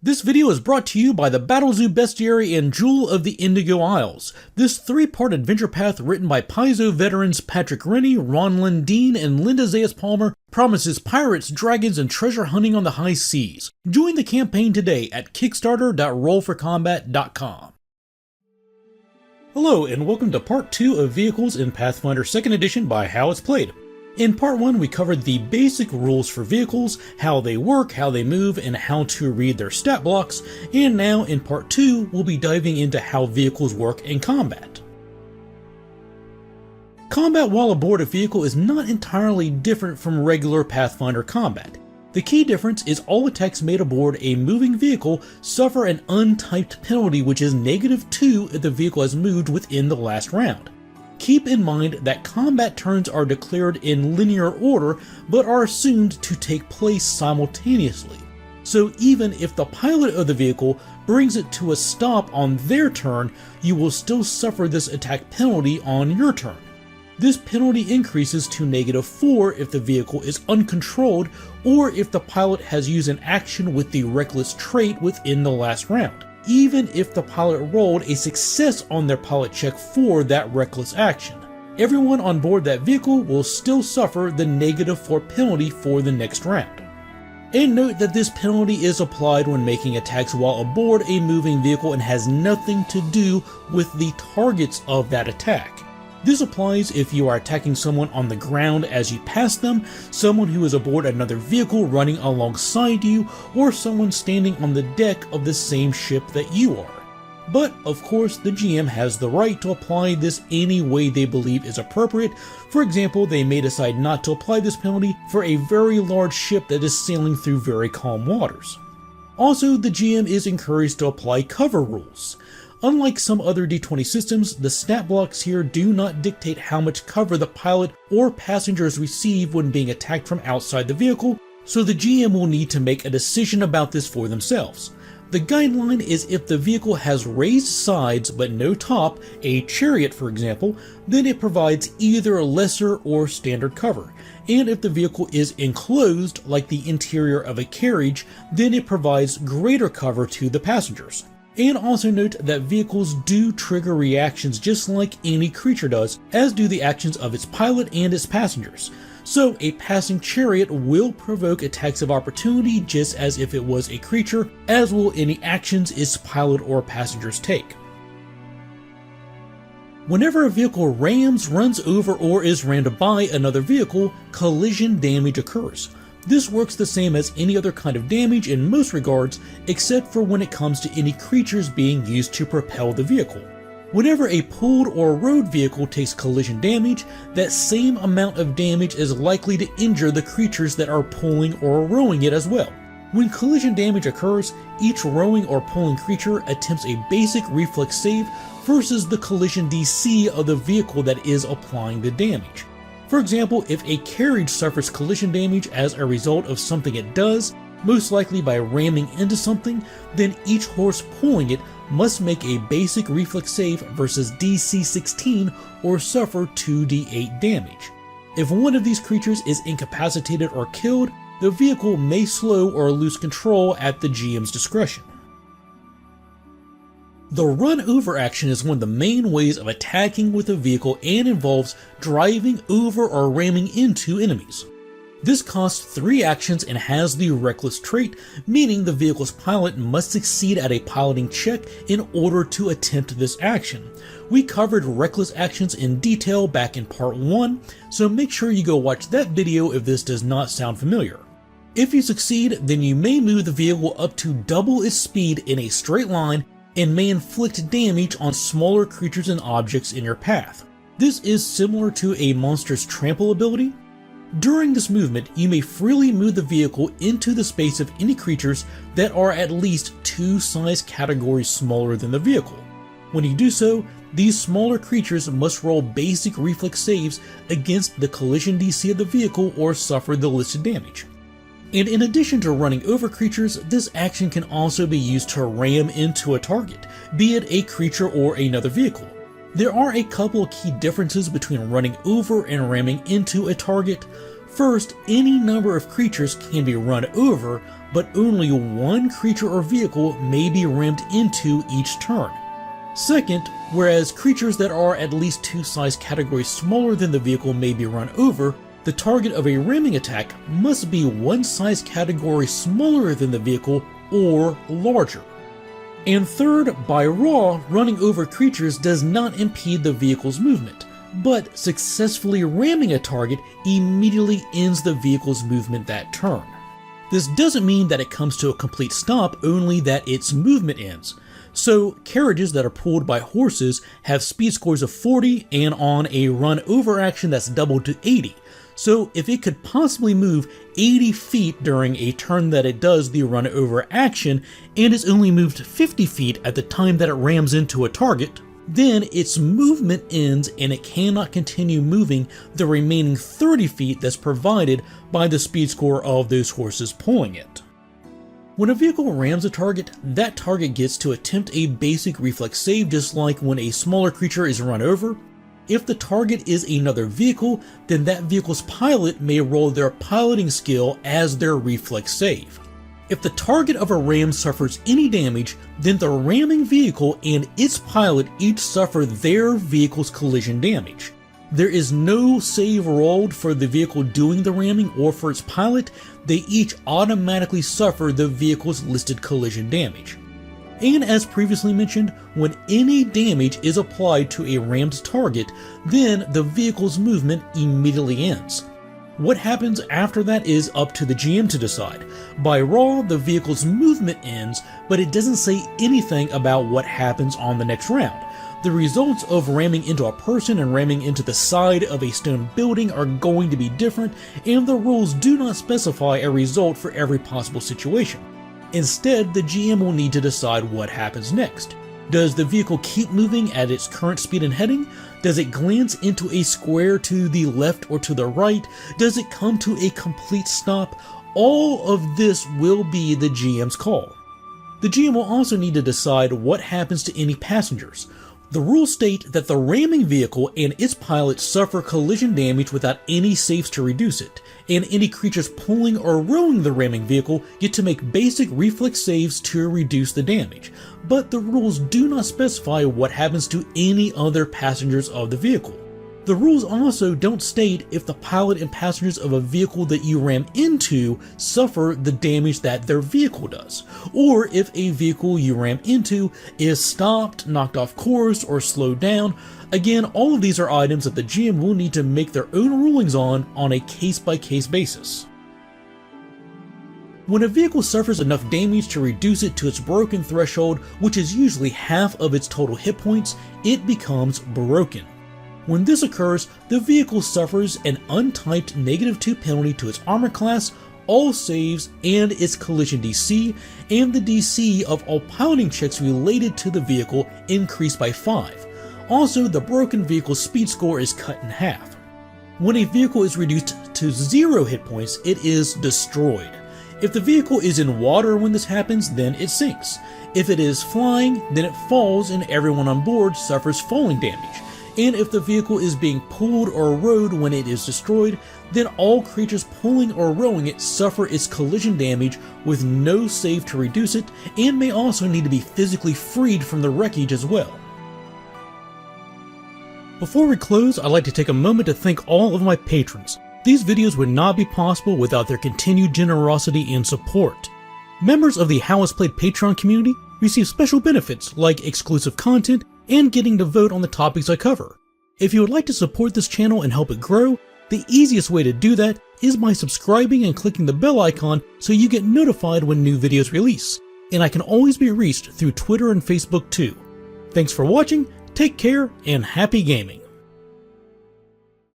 This video is brought to you by the Battlezoo Bestiary and Jewel of the Indigo Isles. This three-part adventure path written by Paizo veterans Patrick Rennie, Ron Lundeen, and Linda Zayas Palmer promises pirates, dragons, and treasure hunting on the high seas. Join the campaign today at kickstarter.rollforcombat.com. Hello and welcome to part 2 of Vehicles in Pathfinder 2nd Edition by How It's Played. In part 1 we covered the basic rules for vehicles, how they work, how they move, and how to read their stat blocks, and now in part 2 we'll be diving into how vehicles work in combat. Combat while aboard a vehicle is not entirely different from regular Pathfinder combat. The key difference is all attacks made aboard a moving vehicle suffer an untyped penalty which is -2 if the vehicle has moved within the last round. Keep in mind that combat turns are declared in linear order but are assumed to take place simultaneously. So even if the pilot of the vehicle brings it to a stop on their turn, you will still suffer this attack penalty on your turn. This penalty increases to -4 if the vehicle is uncontrolled or if the pilot has used an action with the reckless trait within the last round, even if the pilot rolled a success on their pilot check for that reckless action. Everyone on board that vehicle will still suffer the -4 penalty for the next round. And note that this penalty is applied when making attacks while aboard a moving vehicle and has nothing to do with the targets of that attack. This applies if you are attacking someone on the ground as you pass them, someone who is aboard another vehicle running alongside you, or someone standing on the deck of the same ship that you are. But, of course, the GM has the right to apply this any way they believe is appropriate. For example, they may decide not to apply this penalty for a very large ship that is sailing through very calm waters. Also, the GM is encouraged to apply cover rules. Unlike some other D20 systems, the stat blocks here do not dictate how much cover the pilot or passengers receive when being attacked from outside the vehicle, so the GM will need to make a decision about this for themselves. The guideline is if the vehicle has raised sides but no top, a chariot for example, then it provides either lesser or standard cover, and if the vehicle is enclosed like the interior of a carriage, then it provides greater cover to the passengers. And also note that vehicles do trigger reactions just like any creature does, as do the actions of its pilot and its passengers. So a passing chariot will provoke attacks of opportunity just as if it was a creature, as will any actions its pilot or passengers take. Whenever a vehicle rams, runs over, or is rammed by another vehicle, collision damage occurs. This works the same as any other kind of damage in most regards, except for when it comes to any creatures being used to propel the vehicle. Whenever a pulled or rowed vehicle takes collision damage, that same amount of damage is likely to injure the creatures that are pulling or rowing it as well. When collision damage occurs, each rowing or pulling creature attempts a basic reflex save versus the collision DC of the vehicle that is applying the damage. For example, if a carriage suffers collision damage as a result of something it does, most likely by ramming into something, then each horse pulling it must make a basic reflex save versus DC 16 or suffer 2d8 damage. If one of these creatures is incapacitated or killed, the vehicle may slow or lose control at the GM's discretion. The run over action is one of the main ways of attacking with a vehicle and involves driving over or ramming into enemies. This costs 3 actions and has the reckless trait, meaning the vehicle's pilot must succeed at a piloting check in order to attempt this action. We covered reckless actions in detail back in part 1, so make sure you go watch that video if this does not sound familiar. If you succeed, then you may move the vehicle up to double its speed in a straight line and may inflict damage on smaller creatures and objects in your path. This is similar to a monster's trample ability. During this movement, you may freely move the vehicle into the space of any creatures that are at least 2 size categories smaller than the vehicle. When you do so, these smaller creatures must roll basic reflex saves against the collision DC of the vehicle or suffer the listed damage. And in addition to running over creatures, this action can also be used to ram into a target, be it a creature or another vehicle. There are a couple of key differences between running over and ramming into a target. First, any number of creatures can be run over, but only one creature or vehicle may be rammed into each turn. Second, whereas creatures that are at least 2 size categories smaller than the vehicle may be run over, the target of a ramming attack must be 1 size category smaller than the vehicle or larger. And third, by law, running over creatures does not impede the vehicle's movement, but successfully ramming a target immediately ends the vehicle's movement that turn. This doesn't mean that it comes to a complete stop, only that its movement ends. So carriages that are pulled by horses have speed scores of 40 and on a run over action that's doubled to 80. So if it could possibly move 80 feet during a turn that it does the run over action and is only moved 50 feet at the time that it rams into a target, then its movement ends and it cannot continue moving the remaining 30 feet that's provided by the speed score of those horses pulling it. When a vehicle rams a target, that target gets to attempt a basic reflex save just like when a smaller creature is run over. If the target is another vehicle, then that vehicle's pilot may roll their piloting skill as their reflex save. If the target of a ram suffers any damage, then the ramming vehicle and its pilot each suffer their vehicle's collision damage. There is no save rolled for the vehicle doing the ramming or for its pilot. They each automatically suffer the vehicle's listed collision damage. And as previously mentioned, when any damage is applied to a rammed target, then the vehicle's movement immediately ends. What happens after that is up to the GM to decide. By law, the vehicle's movement ends, but it doesn't say anything about what happens on the next round. The results of ramming into a person and ramming into the side of a stone building are going to be different, and the rules do not specify a result for every possible situation. Instead, the GM will need to decide what happens next. Does the vehicle keep moving at its current speed and heading? Does it glance into a square to the left or to the right? Does it come to a complete stop? All of this will be the GM's call. The GM will also need to decide what happens to any passengers. The rules state that the ramming vehicle and its pilot suffer collision damage without any saves to reduce it, and any creatures pulling or rowing the ramming vehicle get to make basic reflex saves to reduce the damage, but the rules do not specify what happens to any other passengers of the vehicle. The rules also don't state if the pilot and passengers of a vehicle that you ram into suffer the damage that their vehicle does, or if a vehicle you ram into is stopped, knocked off course, or slowed down. Again, all of these are items that the GM will need to make their own rulings on a case-by-case basis. When a vehicle suffers enough damage to reduce it to its broken threshold, which is usually half of its total hit points, it becomes broken. When this occurs, the vehicle suffers an untyped -2 penalty to its armor class, all saves, and its collision DC, and the DC of all piloting checks related to the vehicle increased by 5. Also, the broken vehicle's speed score is cut in half. When a vehicle is reduced to 0 hit points, it is destroyed. If the vehicle is in water when this happens, then it sinks. If it is flying, then it falls and everyone on board suffers falling damage. And if the vehicle is being pulled or rowed when it is destroyed, then all creatures pulling or rowing it suffer its collision damage with no save to reduce it, and may also need to be physically freed from the wreckage as well. Before we close, I'd like to take a moment to thank all of my patrons. These videos would not be possible without their continued generosity and support. Members of the How It's Played Patreon community receive special benefits like exclusive content and getting to vote on the topics I cover. If you would like to support this channel and help it grow, the easiest way to do that is by subscribing and clicking the bell icon so you get notified when new videos release. And I can always be reached through Twitter and Facebook too. Thanks for watching, take care, and happy gaming!